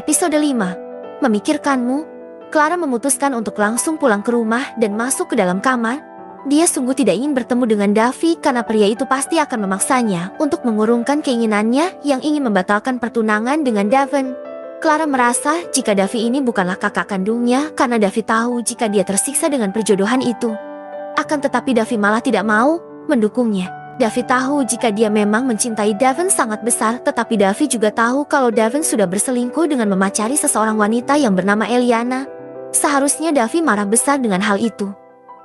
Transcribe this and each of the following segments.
Episode 5. Memikirkanmu, Clara memutuskan untuk langsung pulang ke rumah dan masuk ke dalam kamar. Dia sungguh tidak ingin bertemu dengan Davy karena pria itu pasti akan memaksanya untuk mengurungkan keinginannya yang ingin membatalkan pertunangan dengan Devon. Clara merasa jika Davy ini bukanlah kakak kandungnya karena Davy tahu jika dia tersiksa dengan perjodohan itu. Akan tetapi Davy malah tidak mau mendukungnya. Davy tahu jika dia memang mencintai Devon sangat besar, tetapi Davy juga tahu kalau Devon sudah berselingkuh dengan memacari seseorang wanita yang bernama Eliana. Seharusnya Davy marah besar dengan hal itu.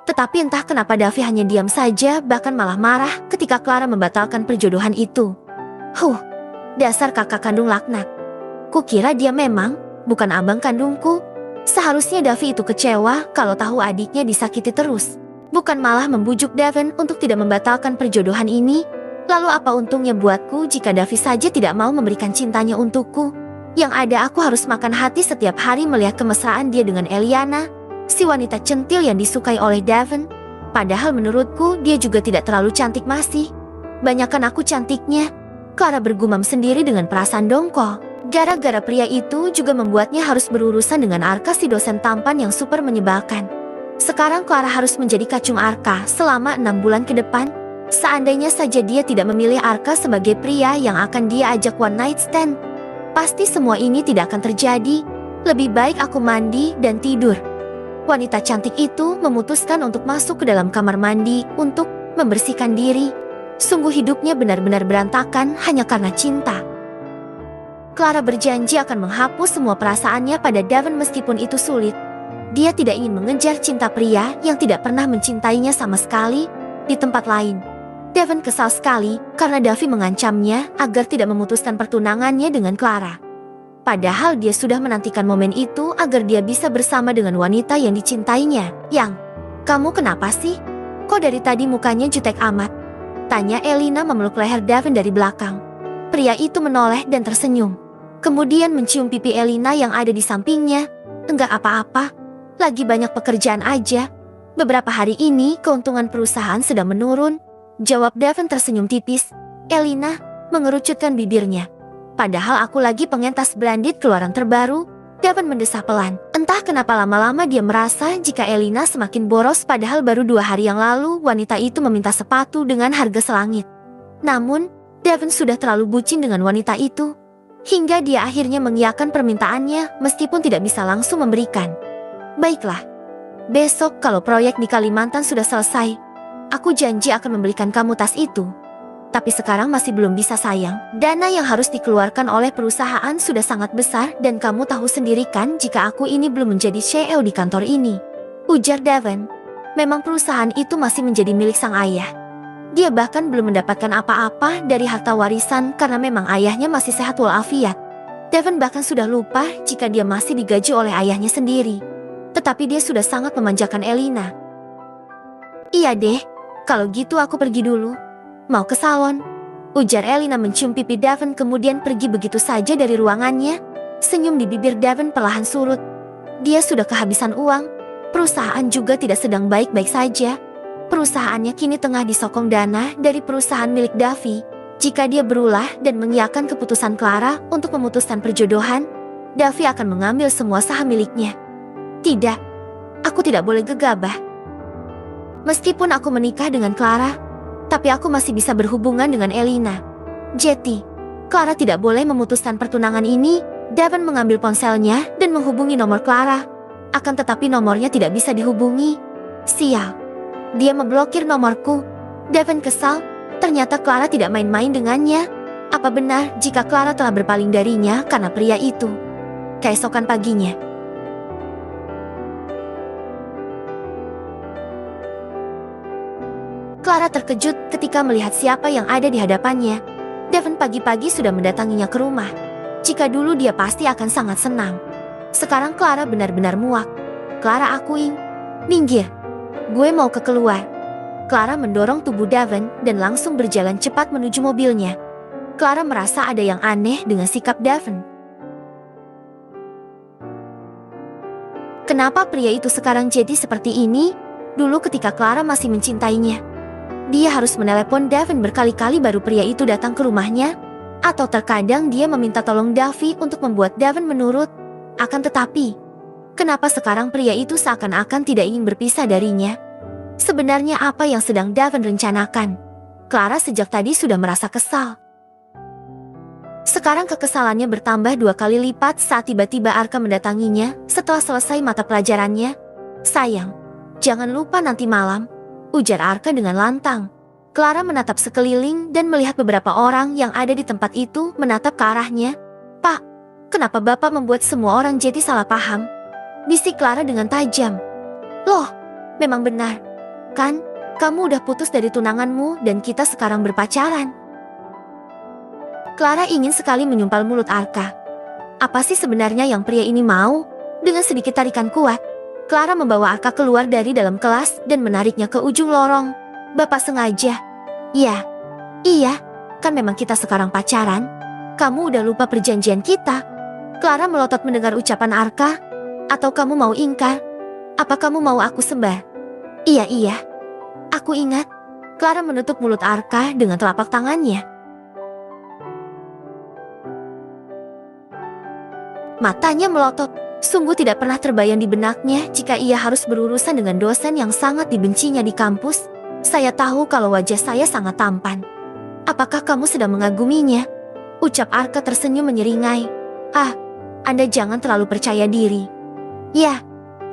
Tetapi entah kenapa Davy hanya diam saja, bahkan malah marah ketika Clara membatalkan perjodohan itu. Dasar kakak kandung laknat. Kukira dia memang bukan abang kandungku. Seharusnya Davy itu kecewa kalau tahu adiknya disakiti terus. Bukan malah membujuk Devon untuk tidak membatalkan perjodohan ini. Lalu apa untungnya buatku jika Davy saja tidak mau memberikan cintanya untukku? Yang ada aku harus makan hati setiap hari melihat kemesraan dia dengan Eliana, si wanita centil yang disukai oleh Devon. Padahal menurutku dia juga tidak terlalu cantik masih. Banyakan aku cantiknya. Clara bergumam sendiri dengan perasaan dongkol. Gara-gara pria itu juga membuatnya harus berurusan dengan Arka, si dosen tampan yang super menyebalkan. Sekarang Clara harus menjadi kacung Arka selama 6 bulan ke depan. Seandainya saja dia tidak memilih Arka sebagai pria yang akan dia ajak one night stand, pasti semua ini tidak akan terjadi. Lebih baik aku mandi dan tidur. Wanita cantik itu memutuskan untuk masuk ke dalam kamar mandi untuk membersihkan diri. Sungguh hidupnya benar-benar berantakan hanya karena cinta. Clara berjanji akan menghapus semua perasaannya pada Devon meskipun itu sulit. Dia tidak ingin mengejar cinta pria yang tidak pernah mencintainya sama sekali. Di tempat lain, Devon kesal sekali karena Davy mengancamnya agar tidak memutuskan pertunangannya dengan Clara. Padahal dia sudah menantikan momen itu agar dia bisa bersama dengan wanita yang dicintainya. Kamu kenapa sih? Kok dari tadi mukanya jutek amat? Tanya Elina memeluk leher Devon dari belakang. Pria itu menoleh dan tersenyum. Kemudian mencium pipi Elina yang ada di sampingnya. Enggak apa-apa. Lagi banyak pekerjaan aja. Beberapa hari ini keuntungan perusahaan sedang menurun, jawab Devon tersenyum tipis. Elina mengerucutkan bibirnya. Padahal aku lagi pengentas blended keluaran terbaru. Devon mendesah pelan. Entah kenapa lama-lama dia merasa jika Elina semakin boros, padahal baru 2 hari yang lalu wanita itu meminta sepatu dengan harga selangit. Namun, Devon sudah terlalu bucin dengan wanita itu, hingga dia akhirnya mengiyakan permintaannya meskipun tidak bisa langsung memberikan. Baiklah, besok kalau proyek di Kalimantan sudah selesai, aku janji akan membelikan kamu tas itu. Tapi sekarang masih belum bisa sayang. Dana yang harus dikeluarkan oleh perusahaan sudah sangat besar dan kamu tahu sendiri kan jika aku ini belum menjadi CEO di kantor ini. Ujar Devon. Memang perusahaan itu masih menjadi milik sang ayah. Dia bahkan belum mendapatkan apa-apa dari harta warisan karena memang ayahnya masih sehat walafiat. Devon bahkan sudah lupa jika dia masih digaji oleh ayahnya sendiri. Tetapi dia sudah sangat memanjakan Elina. Iya deh, kalau gitu aku pergi dulu. Mau ke salon? Ujar Elina mencium pipi Devon kemudian pergi begitu saja dari ruangannya. Senyum di bibir Devon perlahan surut. Dia sudah kehabisan uang. Perusahaan juga tidak sedang baik-baik saja. Perusahaannya kini tengah disokong dana dari perusahaan milik Davy. Jika dia berulah dan mengiyakan keputusan Clara untuk memutuskan perjodohan, Davy akan mengambil semua saham miliknya. Tidak, aku tidak boleh gegabah. Meskipun aku menikah dengan Clara, tapi aku masih bisa berhubungan dengan Elina. Jetty, Clara tidak boleh memutuskan pertunangan ini. Devon mengambil ponselnya dan menghubungi nomor Clara. Akan tetapi nomornya tidak bisa dihubungi. Sial, dia memblokir nomorku. Devon kesal, ternyata Clara tidak main-main dengannya. Apa benar jika Clara telah berpaling darinya karena pria itu? Keesokan paginya, Clara terkejut ketika melihat siapa yang ada di hadapannya. Devon pagi-pagi sudah mendatanginya ke rumah. Jika dulu dia pasti akan sangat senang, sekarang Clara benar-benar muak. Clara akuing, minggir, gue mau keluar. Clara mendorong tubuh Devon dan langsung berjalan cepat menuju mobilnya. Clara merasa ada yang aneh dengan sikap Devon. Kenapa pria itu sekarang jadi seperti ini? Dulu ketika Clara masih mencintainya, dia harus menelepon Devon berkali-kali baru pria itu datang ke rumahnya. Atau terkadang dia meminta tolong Davy untuk membuat Daven menurut. Akan tetapi, kenapa sekarang pria itu seakan-akan tidak ingin berpisah darinya? Sebenarnya apa yang sedang Daven rencanakan? Clara sejak tadi sudah merasa kesal. Sekarang kekesalannya bertambah 2 kali lipat saat tiba-tiba Arka mendatanginya setelah selesai mata pelajarannya. "Sayang, jangan lupa nanti malam," ujar Arka dengan lantang. Clara menatap sekeliling dan melihat beberapa orang yang ada di tempat itu menatap ke arahnya. "Pak, kenapa Bapak membuat semua orang jadi salah paham?" bisik Clara dengan tajam. "Loh, memang benar. Kan, kamu udah putus dari tunanganmu dan kita sekarang berpacaran." Clara ingin sekali menyumpal mulut Arka. Apa sih sebenarnya yang pria ini mau? Dengan sedikit tarikan kuat, Clara membawa Arka keluar dari dalam kelas dan menariknya ke ujung lorong. "Bapak sengaja?" "Iya, iya, kan memang kita sekarang pacaran. Kamu udah lupa perjanjian kita?" Clara melotot mendengar ucapan Arka. "Atau kamu mau ingkar? Apa kamu mau aku sembar?" Iya, aku ingat." Clara menutup mulut Arka dengan telapak tangannya. Matanya melotot, sungguh tidak pernah terbayang di benaknya jika ia harus berurusan dengan dosen yang sangat dibencinya di kampus. "Saya tahu kalau wajah saya sangat tampan. Apakah kamu sedang mengaguminya?" ucap Arka tersenyum menyeringai. "Ah, Anda jangan terlalu percaya diri." "Ya,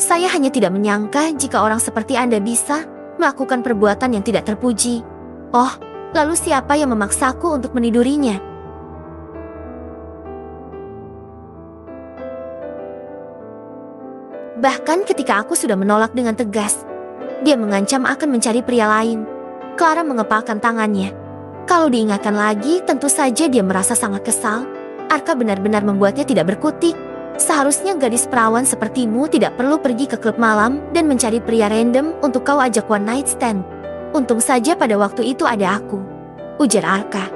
saya hanya tidak menyangka jika orang seperti Anda bisa melakukan perbuatan yang tidak terpuji." "Oh, lalu siapa yang memaksaku untuk menidurinya?" "Bahkan ketika aku sudah menolak dengan tegas, dia mengancam akan mencari pria lain." Clara mengepalkan tangannya. Kalau diingatkan lagi, tentu saja dia merasa sangat kesal. Arka benar-benar membuatnya tidak berkutik. Seharusnya gadis perawan sepertimu tidak perlu pergi ke klub malam dan mencari pria random untuk kau ajak one night stand. Untung saja pada waktu itu ada aku, ujar Arka.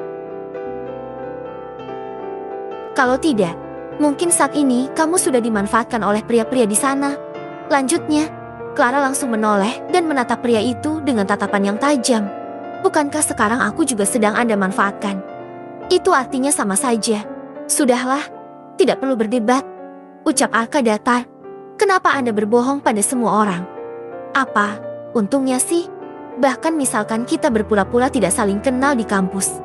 Kalau tidak, mungkin saat ini kamu sudah dimanfaatkan oleh pria-pria di sana. Lanjutnya, Clara langsung menoleh dan menatap pria itu dengan tatapan yang tajam. "Bukankah sekarang aku juga sedang Anda manfaatkan? Itu artinya sama saja." "Sudahlah, tidak perlu berdebat," ucap Arka datar. "Kenapa Anda berbohong pada semua orang?" "Apa? Untungnya sih. Bahkan misalkan kita berpura-pura tidak saling kenal di kampus.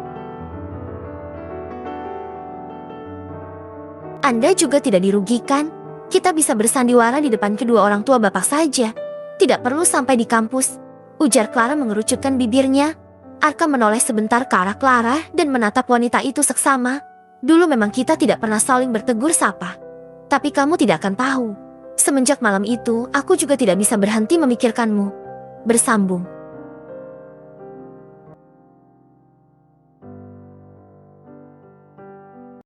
Anda juga tidak dirugikan. Kita bisa bersandiwara di depan kedua orang tua Bapak saja. Tidak perlu sampai di kampus," ujar Clara mengerucutkan bibirnya. Arka menoleh sebentar ke arah Clara dan menatap wanita itu seksama. "Dulu memang kita tidak pernah saling bertegur sapa. Tapi kamu tidak akan tahu. Semenjak malam itu, aku juga tidak bisa berhenti memikirkanmu." Bersambung.